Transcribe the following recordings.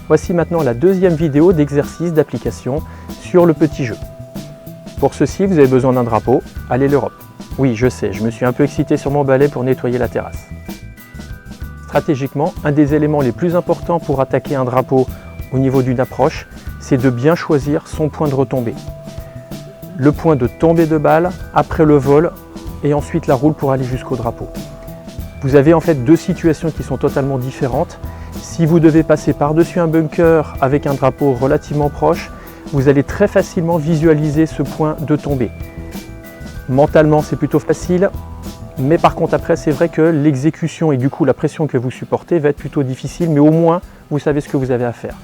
Voici maintenant la deuxième vidéo d'exercice d'application sur le petit jeu. Pour ceci, vous avez besoin d'un drapeau. Allez l'Europe. Oui, je sais, je me suis un peu excité sur mon balai pour nettoyer la terrasse. Stratégiquement, un des éléments les plus importants pour attaquer un drapeau au niveau d'une approche, c'est de bien choisir son point de retombée. Le point de tombée de balle, après le vol, et ensuite la roule pour aller jusqu'au drapeau. Vous avez en fait deux situations qui sont totalement différentes. Si vous devez passer par-dessus un bunker avec un drapeau relativement proche, vous allez très facilement visualiser ce point de tombée. Mentalement, c'est plutôt facile, mais par contre après, c'est vrai que l'exécution et du coup la pression que vous supportez va être plutôt difficile, mais au moins, vous savez ce que vous avez à faire.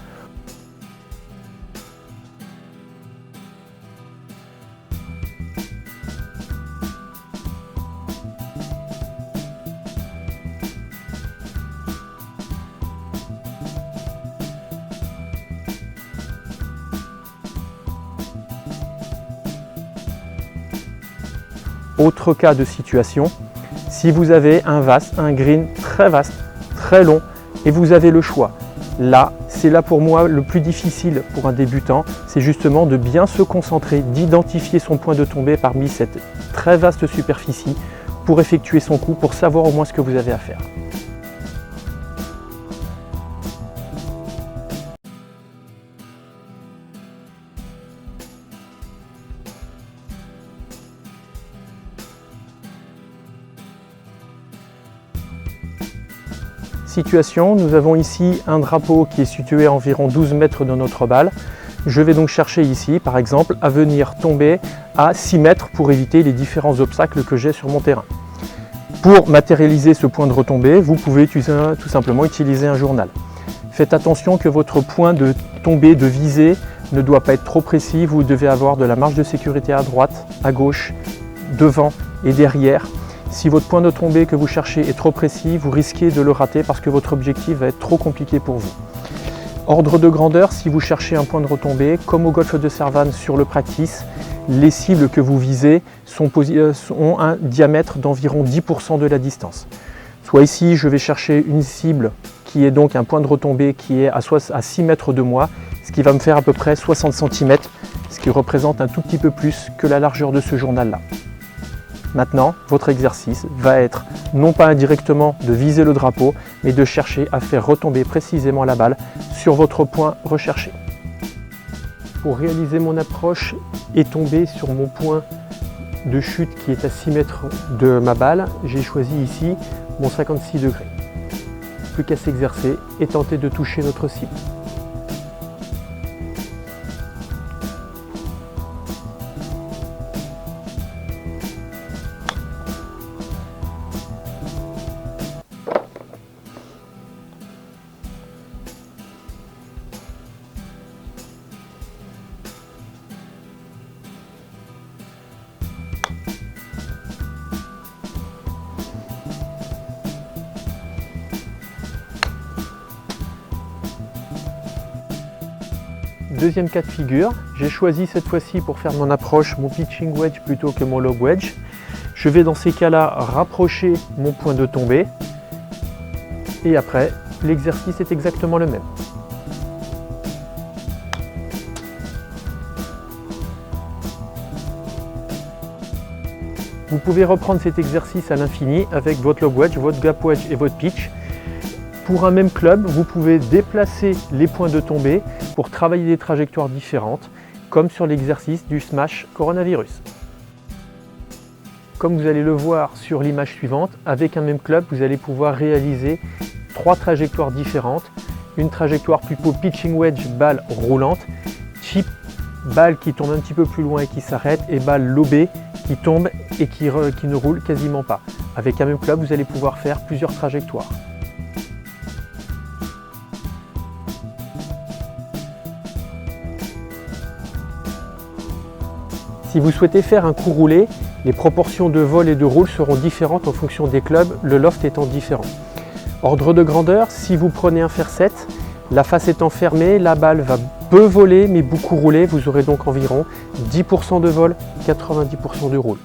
Autre cas de situation, si vous avez un green très vaste, très long, et vous avez le choix. Là, c'est là pour moi le plus difficile pour un débutant, c'est justement de bien se concentrer, d'identifier son point de tombée parmi cette très vaste superficie pour effectuer son coup, pour savoir au moins ce que vous avez à faire. Situation, nous avons ici un drapeau qui est situé à environ 12 mètres de notre balle. Je vais donc chercher ici, par exemple, à venir tomber à 6 mètres pour éviter les différents obstacles que j'ai sur mon terrain. Pour matérialiser ce point de retombée, vous pouvez tout simplement utiliser un journal. Faites attention que votre point de tombée, de visée, ne doit pas être trop précis. Vous devez avoir de la marge de sécurité à droite, à gauche, devant et derrière. Si votre point de tombée que vous cherchez est trop précis, vous risquez de le rater parce que votre objectif va être trop compliqué pour vous. Ordre de grandeur, si vous cherchez un point de retombée, comme au golfe de Servan sur le practice, les cibles que vous visez ont un diamètre d'environ 10% de la distance. Soit ici, je vais chercher une cible qui est donc un point de retombée qui est à 6 mètres de moi, ce qui va me faire à peu près 60 cm, ce qui représente un tout petit peu plus que la largeur de ce journal-là. Maintenant, votre exercice va être non pas indirectement de viser le drapeau, mais de chercher à faire retomber précisément la balle sur votre point recherché. Pour réaliser mon approche et tomber sur mon point de chute qui est à 6 mètres de ma balle, j'ai choisi ici mon 56 degrés. Plus qu'à s'exercer et tenter de toucher notre cible. Deuxième cas de figure, j'ai choisi cette fois-ci pour faire mon approche mon pitching wedge plutôt que mon lob wedge. Je vais dans ces cas-là rapprocher mon point de tombée et après l'exercice est exactement le même. Vous pouvez reprendre cet exercice à l'infini avec votre lob wedge, votre gap wedge et votre pitch. Pour un même club, vous pouvez déplacer les points de tombée pour travailler des trajectoires différentes, comme sur l'exercice du smash coronavirus. Comme vous allez le voir sur l'image suivante, avec un même club, vous allez pouvoir réaliser 3 trajectoires différentes. Une trajectoire plutôt pitching wedge, balle roulante, chip, balle qui tombe un petit peu plus loin et qui s'arrête, et balle lobée qui tombe et qui ne roule quasiment pas. Avec un même club, vous allez pouvoir faire plusieurs trajectoires. Si vous souhaitez faire un coup roulé, les proportions de vol et de roule seront différentes en fonction des clubs, le loft étant différent. Ordre de grandeur, si vous prenez un fer 7, la face étant fermée, la balle va peu voler mais beaucoup rouler, vous aurez donc environ 10% de vol, 90% de roule.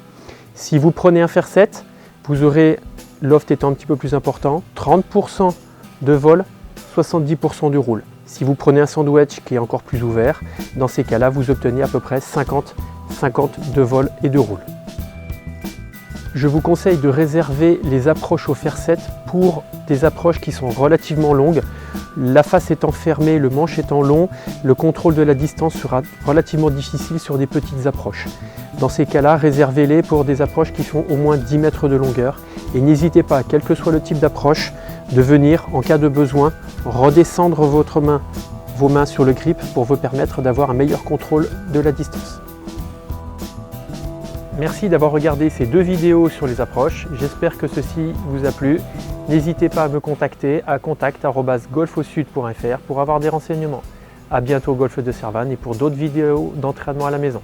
Si vous prenez un fer 7, vous aurez, loft étant un petit peu plus important, 30% de vol, 70% de roule. Si vous prenez un sandwich qui est encore plus ouvert, dans ces cas-là, vous obtenez à peu près 50 de vol et de roule. Je vous conseille de réserver les approches au fer 7 pour des approches qui sont relativement longues. La face étant fermée, le manche étant long, le contrôle de la distance sera relativement difficile sur des petites approches. Dans ces cas-là, réservez-les pour des approches qui font au moins 10 mètres de longueur. Et n'hésitez pas, quel que soit le type d'approche, de venir, en cas de besoin, redescendre vos mains sur le grip pour vous permettre d'avoir un meilleur contrôle de la distance. Merci d'avoir regardé ces 2 vidéos sur les approches. J'espère que ceci vous a plu. N'hésitez pas à me contacter à contact@golfosud.fr pour avoir des renseignements. A bientôt au Golfe de Servan et pour d'autres vidéos d'entraînement à la maison.